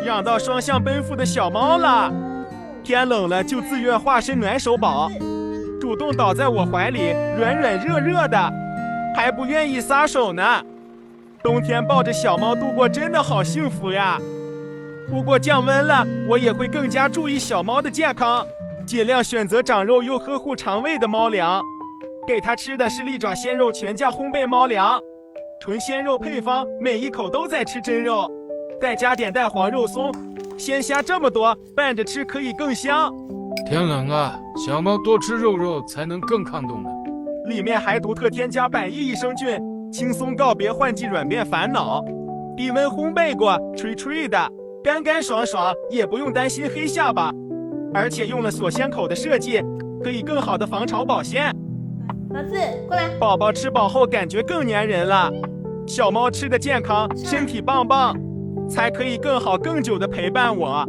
养到双向奔赴的小猫了，天冷了就自愿化身暖手宝，主动倒在我怀里，软软热热的，还不愿意撒手呢。冬天抱着小猫度过真的好幸福呀。不过降温了，我也会更加注意小猫的健康，尽量选择长肉又呵护肠胃的猫粮。给它吃的是利爪鲜肉全价烘焙猫粮，纯鲜肉配方，每一口都在吃真肉，再加点蛋黄肉松，鲜虾这么多，拌着吃可以更香。天冷啊，小猫多吃肉才能更抗冻呢。里面还独特添加百亿益生菌，轻松告别换季软便烦恼。低温烘焙过，脆脆的，干干爽爽，也不用担心黑下巴。而且用了锁鲜口的设计，可以更好的防潮保鲜。老四，过来。宝宝吃饱后感觉更粘人了。小猫吃的健康，身体棒棒，才可以更好更久的陪伴我。